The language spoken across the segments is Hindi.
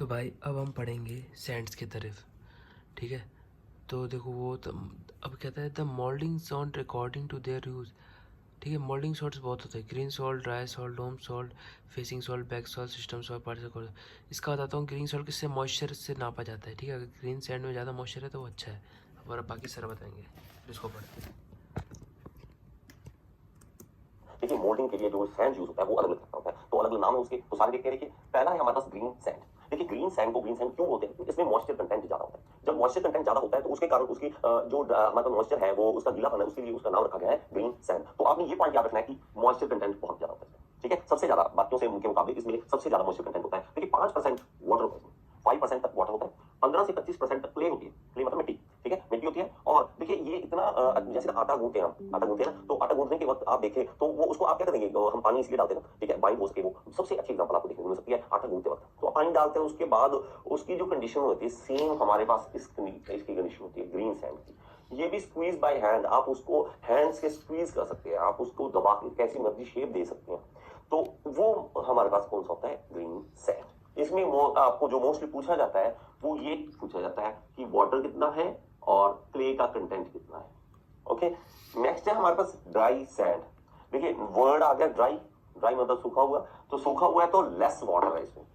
तो भाई अब हम पढ़ेंगे सैंड्स की तरफ, ठीक है। तो देखो वो तो अब कहता है the moulding salt according to their use, ठीक है। मोल्डिंग सॉल्ट्स बहुत होते हैं, green salt, dry salt, loam salt, facing salt, back salt, system salt, particle salt. इसका बताता हूँ, ग्रीन सॉल्ट किससे मॉइस्चर से नापा जाता है, ठीक है। अगर ग्रीन सैंड में ज़्यादा मॉइस्चर है तो वो अच्छा है, और बाकी सर बताएंगे, इसको पढ़ते हैं। देखिए मोल्डिंग के लिए जो सैंड यूज होता है वो अलग अलग होता है, तो अलग अलग नाम है उसके, तो सारे देखते हैं। देखिए पहला है हमारे पास ग्रीन सैंड। देखिए ग्रीन सैंड को ग्रीन सैंड क्यों बोलते हैं? क्योंकि इसमें मॉइस्चर कंटेंट ज्यादा होता है। जब मॉइस्चर कंटेंट ज्यादा होता है तो उसके कारण उसकी जो मतलब मॉइस्चर है वो उसका गीलापन है, उसके लिए उसका नाम रखा गया है ग्रीन सैंड। तो आपने ये पॉइंट याद रखना है कि मॉइस्चर कंटेंट बहुत ज्यादा होता है, ठीक है। सबसे ज्यादा बाकियों से उनके मुकाबले इसमें सबसे ज्यादा मॉइस्चर कंटेंट होता है। देखिए 5% वाटर होता है, 5% तक वाटर होता है, 15 से 25% तक क्ले होती है। क्ले मतलब मिट्टी, ठीक है, मिट्टी होती है। और देखिए ये इतना जैसे आटा गूंथते हैं हम, आटा गूंथते हैं ना, तो आटा गूंथने के वक्त आप देखें तो वो उसको आप क्या करेंगे, हम पानी इसलिए डालते हैं ना, ठीक है, बाइंड हो सके। वो सबसे अच्छी एग्जांपल आपको देखने को मिल सकती है आटा गूंथते वक्त। तो आप पानी डालते हैं, उसके बाद उसकी जो कंडीशन होती है सेम हमारे पास इसकी कंडीशन होती है ग्रीन सैंड की। ये भी स्क्वीज बाय हैंड, आप उसको हैंड से स्क्वीज कर सकते हैं, आप उसको दबा के कैसी मर्जी शेप दे सकते हैं। तो वो हमारे पास कौन सा होता है? Green sand. इसमें आपको जो मोस्टली पूछा जाता है वो ये पूछा जाता है कि वाटर कितना है और क्ले का कंटेंट कितना है। ओके, नेक्स्ट है हमारे पास ड्राई सैंड। देखिए वर्ड आ गया ड्राई, ड्राई मतलब सूखा हुआ, तो सूखा हुआ है तो लेस वाटर है इसमें।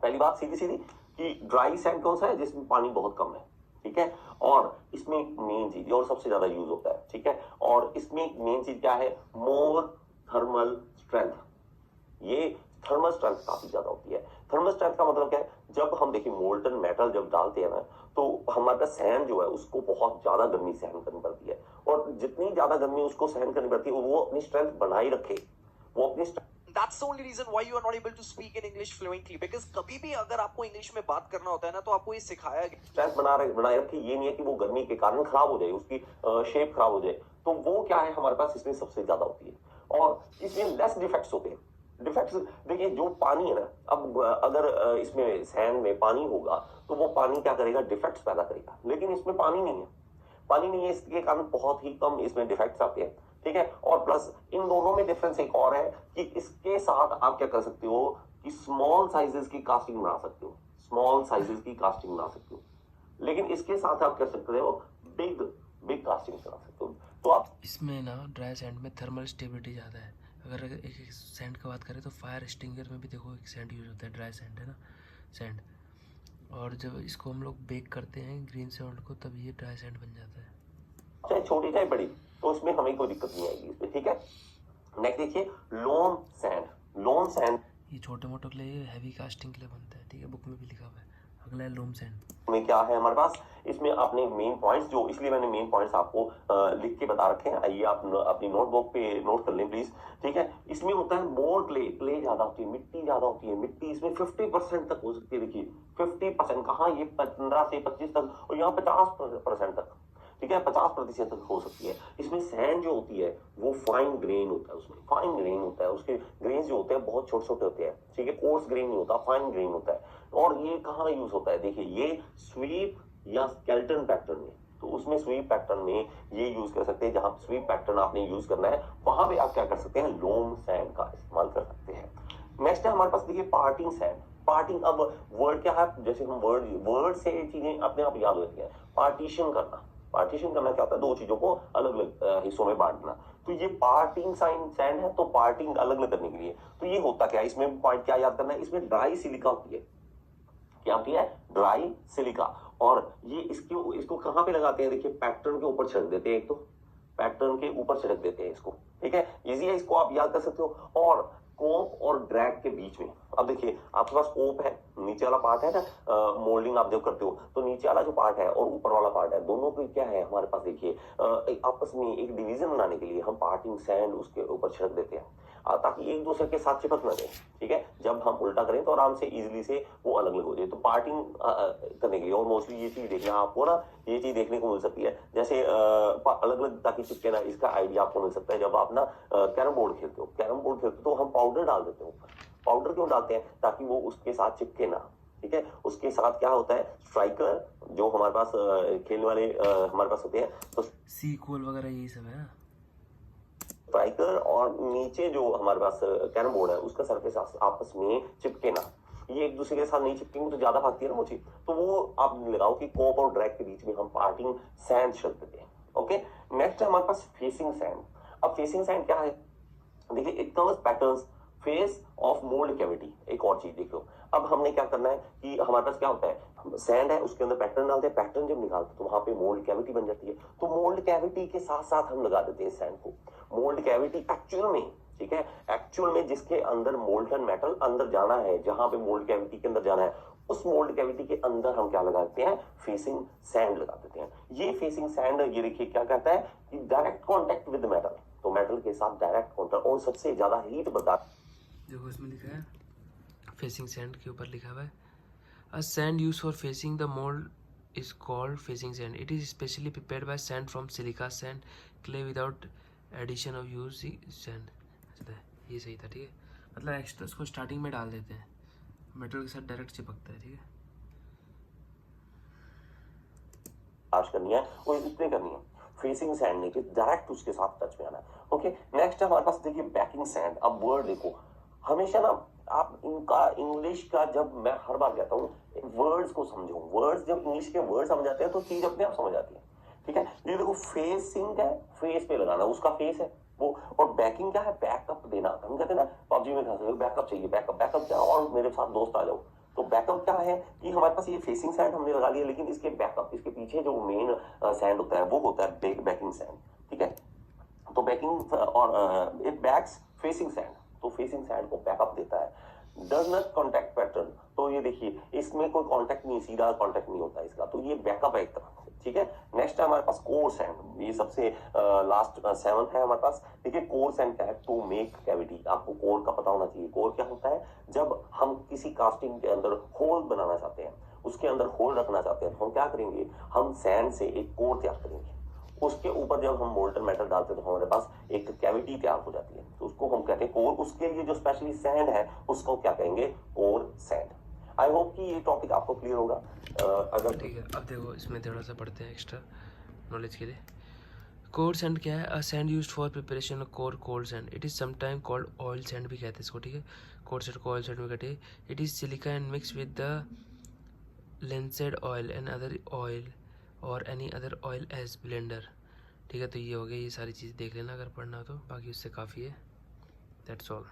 पहली बात सीधी सीधी कि ड्राई सैंड कौन सा है? जिसमें पानी बहुत कम है, ठीक है। और इसमें मेन चीज और सबसे ज्यादा यूज होता है, ठीक है। और इसमें मेन चीज क्या है? मोर थर्मल स्ट्रेंथ। ये थर्मल स्ट्रेंथ काफी ज्यादा होती है। थर्मल स्ट्रेंथ का मतलब क्या है? जब हम देखिए मोल्टन मेटल जब डालते हैं ना, तो हमारा सैंड जो है उसको बहुत ज्यादा गर्मी सहन करनी पड़ती है, और जितनी ज्यादा गर्मी उसको सहन करनी पड़ती है वो अपनी स्ट्रेंथ बनाए रखे, वो अपनी That's the only reason why you are not able to speak in English fluently, because कभी भी अगर आपको इंग्लिश में बात करना होता है ना, तो आपको ये सिखाया गया स्ट्रेंथ बनाए रखे। ये नहीं है कि वो गर्मी के कारण खराब हो जाए, उसकी शेप खराब हो जाए। तो वो क्या है हमारे पास इसमें सबसे ज्यादा होती है, और इसमें लेस डिफेक्ट्स होते हैं। डिफेक्ट्स देखिए जो पानी है ना, अब अगर इसमें सैंड में पानी होगा तो वो पानी क्या करेगा? डिफेक्ट्स पैदा करेगा। लेकिन इसमें पानी नहीं है, पानी नहीं है, इसके कारण बहुत ही कम इसमें डिफेक्ट्स आते हैं, ठीक है। और प्लस इन दोनों में डिफरेंस एक और है कि इसके साथ आप क्या कर सकते हो कि स्मॉल साइजेस की कास्टिंग बना सकते हो, स्मॉल साइजेस की कास्टिंग बना सकते हो। लेकिन इसके साथ आप कर सकते हो बिग बिग कास्टिंग बना सकते हो। तो आप इसमें ना ड्राई सैंड में थर्मल स्टेबिलिटी ज़्यादा है। अगर एक सैंड की बात करें तो फायर एक्सटिंग्विशर में भी देखो एक सैंड यूज होता है, ड्राई सैंड है ना, सैंड। और जब इसको हम लोग बेक करते हैं ग्रीन सैंड को, तब ये ड्राई सैंड बन जाता है। चाहे छोटी चाहे बड़ी, तो उसमें हमें कोई दिक्कत नहीं आएगी इसमें, ठीक है। नेक्स्ट देखिए लोन सैंड। लोन सैंड ये छोटे मोटों के लिए, हैवी कास्टिंग के लिए बनता है, ठीक है, बुक में भी लिखा हुआ है। अगला है लोम सैंड। में क्या है हमारे पास? इसमें आपने मेन पॉइंट्स जो, इसलिए मैंने मेन पॉइंट्स आपको लिख के बता रखे हैं, आइए आप अपनी नोटबुक पे नोट कर लें प्लीज, ठीक है। इसमें होता है मोर क्ले, क्ले ज्यादा होती है, मिट्टी ज्यादा होती है। मिट्टी इसमें 50% तक हो सकती है। देखिए 50% कहाँ, ये 15 से 25 तक, और यहाँ 50% तक, ठीक है, 50% तक हो सकती है। इसमें सैंड जो होती है वो फाइन ग्रेन होता है, उसमें फाइन ग्रेन होता है, उसके ग्रेन जो होते हैं बहुत छोटे छोटे होते हैं, ठीक है। कोर्स ग्रेन नहीं होता, फाइन ग्रेन होता है। और ये कहाँ यूज होता है? देखिए ये स्वीप या स्केल्टन पैटर्न में, तो उसमें स्वीप पैटर्न में ये यूज कर सकते हैं। जहां स्वीप पैटर्न आपने यूज करना है वहां पे आप क्या कर सकते हैं? लोम सैंड का इस्तेमाल कर सकते हैं। नेक्स्ट है हमारे पास देखिए पार्टिंग सैंड। पार्टिंग, अब वर्ड क्या है? जैसे हम वर्ड से चीजें अपने आप याद होती है। पार्टीशन करना, पार्टीशन करना क्या होता है? दो चीजों को अलग अलग हिस्सों में बांटना। तो ये पार्टिंग साइन सैंड है, तो पार्टिंग अलग अलग करने के लिए तो ये होता क्या है? इसमें पॉइंट क्या याद करना है? इसमें ड्राई सिलिका होती है। क्या होती है? Dry silica. और ये इसको कहां पे लगाते हैं? देखिए पैटर्न के ऊपर छिड़क देते हैं, एक तो पैटर्न के ऊपर छिड़क देते हैं इसको, ठीक है। इजी है, इसको आप याद कर सकते हो। और कोप और ड्रैग के बीच में, अब देखिए आपके पास कोप है, नीचे वाला पार्ट है ना, मोल्डिंग आप जब करते हो तो नीचे वाला जो पार्ट है और ऊपर वाला पार्ट है, दोनों को क्या है हमारे पास? देखिए आपस में एक डिवीजन बनाने के लिए हम पार्टिंग सैंड उसके ऊपर छिड़क देते हैं, ताकि एक दूसरे के साथ चिपक ना जाए, ठीक है। जब हम उल्टा करें तो आराम से इजीली से वो अलग अलग हो जाए। तो पार्टिंग करने के लिए, और मोस्टली ये चीज देखना आपको ना, ये चीज देखने को मिल सकती है जैसे अलग अलग ताकि चिपके ना, इसका आइडिया आपको मिल सकता है जब आप ना कैरम बोर्ड खेलते हो। कैरम बोर्ड खेलते हो तो हम पाउडर डाल देते हो ऊपर। पाउडर क्यों डालते हैं? ताकि वो उसके साथ चिपके ना, ठीक है। उसके साथ क्या होता है? स्ट्राइकर जो हमारे पास खेलने वाले हमारे पास होते हैं, तो सीक्वल वगैरह यही सब है। स्ट्राइकर और नीचे जो हमारे पास कैरम बोर्ड है उसका सरफेस आपस में चिपके ना, ये एक दूसरे के साथ नहीं चिपकेंगे तो ज्यादा भागती है ना वो चीज, तो वो आप लगाओ कि कोप और ड्रैग के बीच में हम पार्टिंग सैंड शब्द देते हैं। ओके, नेक्स्ट है हमारे पास फेसिंग सैंड। अब फेसिंग सैंड क्या है, देखिए it covers patterns face of mould cavity. एक और चीज देखो, अब हमने क्या करना है कि हमारे पास क्या होता है, सैंड है उसके अंदर पैटर्न डालते हैं, पैटर्न जब निकालते हैं तो वहां पे मोल्ड कैविटी बन जाती है, तो मोल्ड कैविटी के साथ साथ हम लगा देते हैं सैंड को। मोल्ड कैविटी एक्चुअल में, ठीक है, एक्चुअल में जिसके अंदर मोल्टन मेटल अंदर जाना है, जहां पे मोल्ड कैविटी के अंदर जाना है, उस मोल्ड कैविटी के अंदर हम क्या लगाते हैं, फेसिंग सैंड लगा देते हैं। ये फेसिंग सैंड ये देखिए क्या कहता है कि डायरेक्ट कांटेक्ट विद मेटल, तो मेटल के साथ डायरेक्ट कांटेक्ट, और सबसे ज्यादा हीट बता, देखो इसमें लिखा है फेसिंग सैंड के ऊपर लिखा हुआ है a sand use for facing the mould is called facing sand. It is specially prepared by sand from silica sand clay without addition of use sand. ये सही था, ठीक है, मतलब एक्स्ट्रा उसको स्टार्टिंग में डाल देते हैं, मेटल के साथ डायरेक्ट चिपकता है, ठीक है। आज करनी है और इतने करनी है, फेसिंग सैंड नहीं कि डायरेक्ट उसके साथ टच में आना है। ओके, नेक्स्ट हमारे पास देखिए बैकिंग सैंड। अब वर्ड देखो, हमेशा ना आप इनका इंग्लिश का, जब मैं हर बार कहता हूँ वर्ड्स को समझो, वर्ड्स जब इंग्लिश के वर्ड समझ आते हैं तो चीज अपने आप समझ आती है, ठीक है। ये देखो फेसिंग है, फेस पे लगाना, उसका फेस है वो, और बैकिंग क्या है, बैकअप देना। हम कहते हैं ना पबजी में बैकअप चाहिए, बैकअप, बैकअप क्या, और मेरे साथ दोस्त आ जाओ, तो बैकअप क्या है कि हमारे पास ये फेसिंग सैंड हमने लगा लिया, लेकिन इसके बैकअप, इसके पीछे जो मेन सैंड होता है वो होता है बैकिंग सैंड, ठीक है। तो बैकिंग और इट बैक्स फेसिंग सैंड, तो फेसिंग सैंड को बैकअप देता है। डज नॉट कॉन्टैक्ट पैटर्न, तो ये देखिए इसमें कोई कॉन्टैक्ट नहीं, सीधा कॉन्टैक्ट नहीं होता इसका, तो ये बैकअप है एक तरह से, ठीक है। नेक्स्ट है हमारे पास कोर सैंड, ये सबसे लास्ट 7th है हमारे पास। देखिए कोर सैंड क्या है, टू मेक कैविटी, आपको कोर का पता होना चाहिए। कोर क्या होता है, जब हम किसी कास्टिंग के अंदर होल बनाना चाहते हैं, उसके अंदर होल रखना चाहते हैं, तो हम क्या करेंगे, हम सैंड से एक कोर तैयार करेंगे, उसके ऊपर जब हम मोल्टन मेटल डालते हैं तो हमारे पास एक कैविटी तैयार हो जाती है, तो उसको हम कहते हैं कोर। उसके लिए जो स्पेशली सैंड है उसको क्या कहेंगे, कोर सैंड। आई होप कि ये टॉपिक आपको क्लियर होगा। अगर ठीक है, अब देखो इसमें थोड़ा सा पढ़ते हैं एक्स्ट्रा नॉलेज के लिए। कोर सैंड क्या है, a sand used for preparation of core cold sand. It is sometime called oil sand भी कहते हैं इसको, ठीक है। कोर सैंड को ऑयल सैंड में कहते हैं। It is silica and mix with the linseed oil and other oil और any other oil as blender, ठीक है। तो ये हो गया, ये सारी चीज़ देख लेना अगर पढ़ना हो तो, बाकी उससे काफ़ी है। That's all.